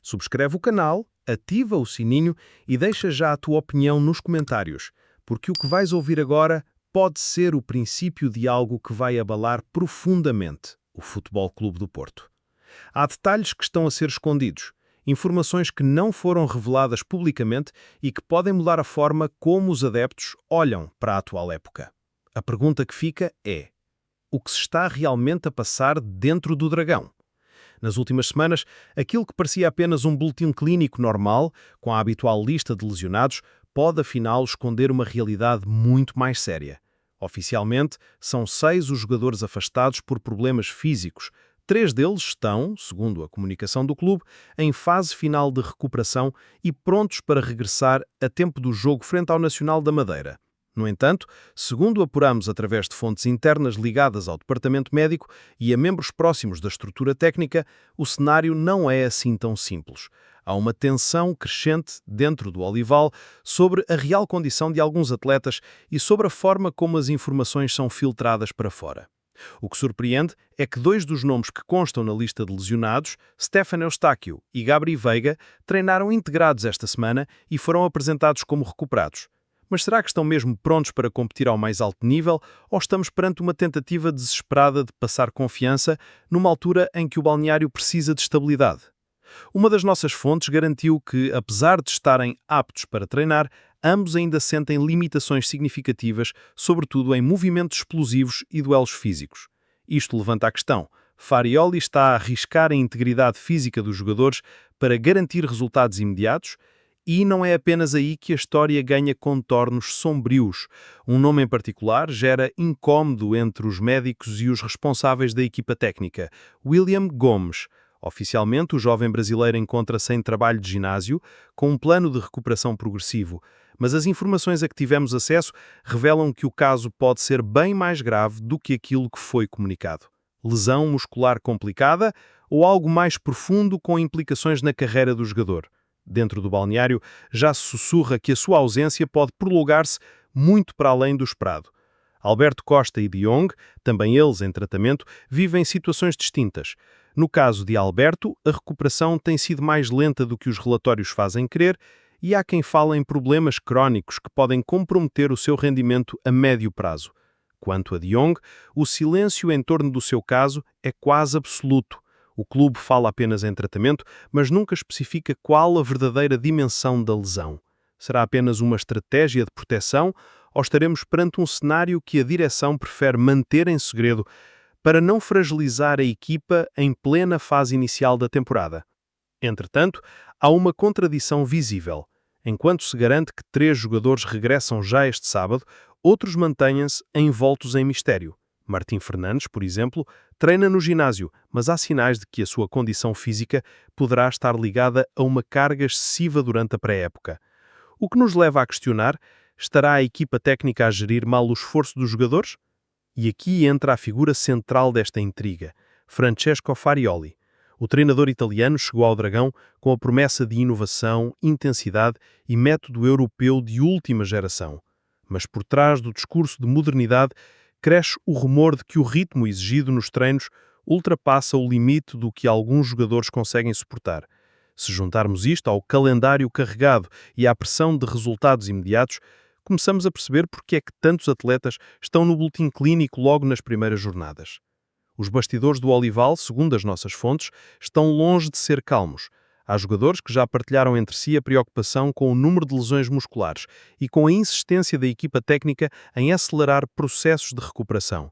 Subscreve o canal, ativa o sininho e deixa já a tua opinião nos comentários, porque o que vais ouvir agora pode ser o princípio de algo que vai abalar profundamente o Futebol Clube do Porto. Há detalhes que estão a ser escondidos, informações que não foram reveladas publicamente e que podem mudar a forma como os adeptos olham para a atual época. A pergunta que fica é: o que se está realmente a passar dentro do Dragão? Nas últimas semanas, aquilo que parecia apenas um boletim clínico normal, com a habitual lista de lesionados, pode afinal esconder uma realidade muito mais séria. Oficialmente, são 6 os jogadores afastados por problemas físicos. 3 deles estão, segundo a comunicação do clube, em fase final de recuperação e prontos para regressar a tempo do jogo frente ao Nacional da Madeira. No entanto, segundo apuramos através de fontes internas ligadas ao departamento médico e a membros próximos da estrutura técnica, o cenário não é assim tão simples. Há uma tensão crescente dentro do Olival sobre a real condição de alguns atletas e sobre a forma como as informações são filtradas para fora. O que surpreende é que 2 dos nomes que constam na lista de lesionados, Stefan Eustáquio e Gabri Veiga, treinaram integrados esta semana e foram apresentados como recuperados. Mas será que estão mesmo prontos para competir ao mais alto nível ou estamos perante uma tentativa desesperada de passar confiança numa altura em que o balneário precisa de estabilidade? Uma das nossas fontes garantiu que, apesar de estarem aptos para treinar, ambos ainda sentem limitações significativas, sobretudo em movimentos explosivos e duelos físicos. Isto levanta a questão: Farioli está a arriscar a integridade física dos jogadores para garantir resultados imediatos? E não é apenas aí que a história ganha contornos sombrios. Um nome em particular gera incómodo entre os médicos e os responsáveis da equipa técnica: William Gomes. Oficialmente, o jovem brasileiro encontra-se em trabalho de ginásio, com um plano de recuperação progressivo, mas as informações a que tivemos acesso revelam que o caso pode ser bem mais grave do que aquilo que foi comunicado. Lesão muscular complicada ou algo mais profundo com implicações na carreira do jogador? Dentro do balneário, já se sussurra que a sua ausência pode prolongar-se muito para além do esperado. Alberto Costa e De Jong, também eles em tratamento, vivem situações distintas. No caso de Alberto, a recuperação tem sido mais lenta do que os relatórios fazem crer e há quem fale em problemas crónicos que podem comprometer o seu rendimento a médio prazo. Quanto a De Jong, o silêncio em torno do seu caso é quase absoluto. O clube fala apenas em tratamento, mas nunca especifica qual a verdadeira dimensão da lesão. Será apenas uma estratégia de proteção ou estaremos perante um cenário que a direção prefere manter em segredo para não fragilizar a equipa em plena fase inicial da temporada? Entretanto, há uma contradição visível. Enquanto se garante que 3 jogadores regressam já este sábado, outros mantêm-se envoltos em mistério. Martim Fernandes, por exemplo, treina no ginásio, mas há sinais de que a sua condição física poderá estar ligada a uma carga excessiva durante a pré-época. O que nos leva a questionar: estará a equipa técnica a gerir mal o esforço dos jogadores? E aqui entra a figura central desta intriga, Francesco Farioli. O treinador italiano chegou ao Dragão com a promessa de inovação, intensidade e método europeu de última geração. Mas por trás do discurso de modernidade cresce o rumor de que o ritmo exigido nos treinos ultrapassa o limite do que alguns jogadores conseguem suportar. Se juntarmos isto ao calendário carregado e à pressão de resultados imediatos, começamos a perceber porque é que tantos atletas estão no boletim clínico logo nas primeiras jornadas. Os bastidores do Olival, segundo as nossas fontes, estão longe de ser calmos. Há jogadores que já partilharam entre si a preocupação com o número de lesões musculares e com a insistência da equipa técnica em acelerar processos de recuperação.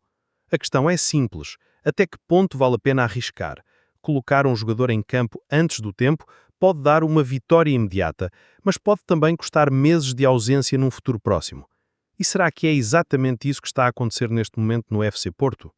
A questão é simples: até que ponto vale a pena arriscar? Colocar um jogador em campo antes do tempo pode dar uma vitória imediata, mas pode também custar meses de ausência num futuro próximo. E será que é exatamente isso que está a acontecer neste momento no FC Porto?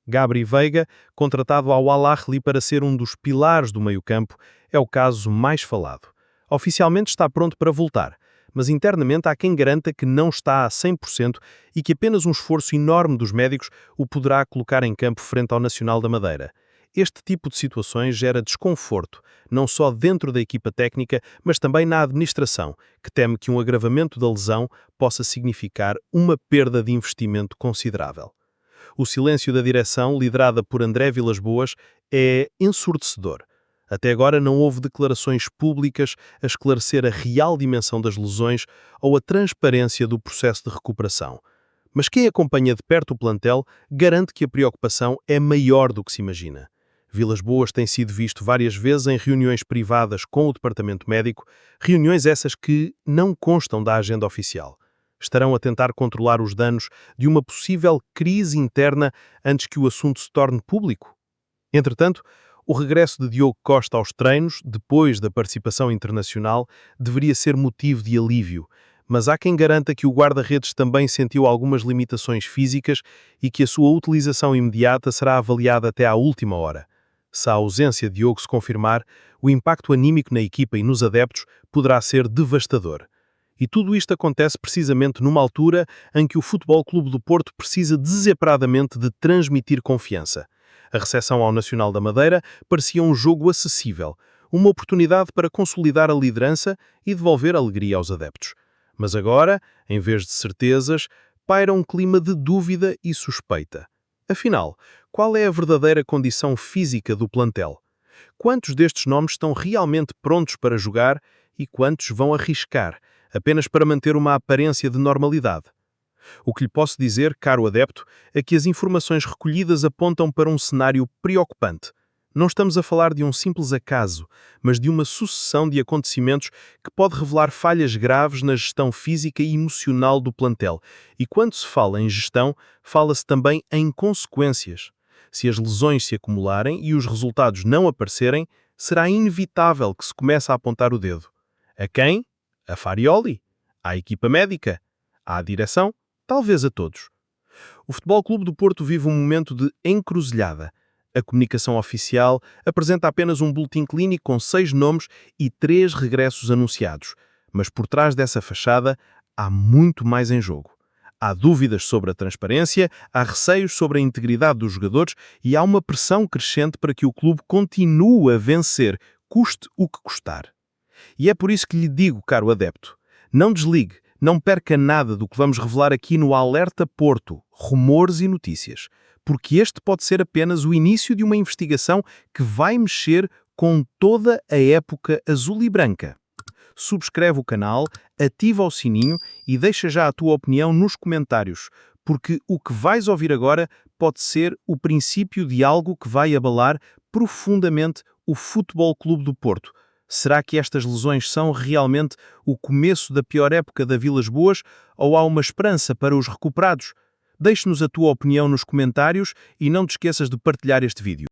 Gabri Veiga, contratado ao Al-Ahly para ser um dos pilares do meio-campo, é o caso mais falado. Oficialmente está pronto para voltar, mas internamente há quem garanta que não está a 100% e que apenas um esforço enorme dos médicos o poderá colocar em campo frente ao Nacional da Madeira. Este tipo de situações gera desconforto, não só dentro da equipa técnica, mas também na administração, que teme que um agravamento da lesão possa significar uma perda de investimento considerável. O silêncio da direção, liderada por André Vilas-Boas, é ensurdecedor. Até agora não houve declarações públicas a esclarecer a real dimensão das lesões ou a transparência do processo de recuperação. Mas quem acompanha de perto o plantel garante que a preocupação é maior do que se imagina. Vilas Boas tem sido visto várias vezes em reuniões privadas com o departamento médico, reuniões essas que não constam da agenda oficial. Estarão a tentar controlar os danos de uma possível crise interna antes que o assunto se torne público? Entretanto, o regresso de Diogo Costa aos treinos, depois da participação internacional, deveria ser motivo de alívio, mas há quem garanta que o guarda-redes também sentiu algumas limitações físicas e que a sua utilização imediata será avaliada até à última hora. Se a ausência de Diogo se confirmar, o impacto anímico na equipa e nos adeptos poderá ser devastador. E tudo isto acontece precisamente numa altura em que o Futebol Clube do Porto precisa desesperadamente de transmitir confiança. A recepção ao Nacional da Madeira parecia um jogo acessível, uma oportunidade para consolidar a liderança e devolver alegria aos adeptos. Mas agora, em vez de certezas, paira um clima de dúvida e suspeita. Afinal, qual é a verdadeira condição física do plantel? Quantos destes nomes estão realmente prontos para jogar e quantos vão arriscar, apenas para manter uma aparência de normalidade? O que lhe posso dizer, caro adepto, é que as informações recolhidas apontam para um cenário preocupante. Não estamos a falar de um simples acaso, mas de uma sucessão de acontecimentos que pode revelar falhas graves na gestão física e emocional do plantel. E quando se fala em gestão, fala-se também em consequências. Se as lesões se acumularem e os resultados não aparecerem, será inevitável que se comece a apontar o dedo. A quem? A Farioli? À equipa médica? À direção? Talvez a todos. O Futebol Clube do Porto vive um momento de encruzilhada. A comunicação oficial apresenta apenas um boletim clínico com 6 nomes e 3 regressos anunciados. Mas por trás dessa fachada há muito mais em jogo. Há dúvidas sobre a transparência, há receios sobre a integridade dos jogadores e há uma pressão crescente para que o clube continue a vencer, custe o que custar. E é por isso que lhe digo, caro adepto, não desligue. Não perca nada do que vamos revelar aqui no Alerta Porto, Rumores e Notícias, porque este pode ser apenas o início de uma investigação que vai mexer com toda a época azul e branca. Subscreve o canal, ativa o sininho e deixa já a tua opinião nos comentários, porque o que vais ouvir agora pode ser o princípio de algo que vai abalar profundamente o Futebol Clube do Porto. Será que estas lesões são realmente o começo da pior época da Vilas Boas ou há uma esperança para os recuperados? Deixe-nos a tua opinião nos comentários e não te esqueças de partilhar este vídeo.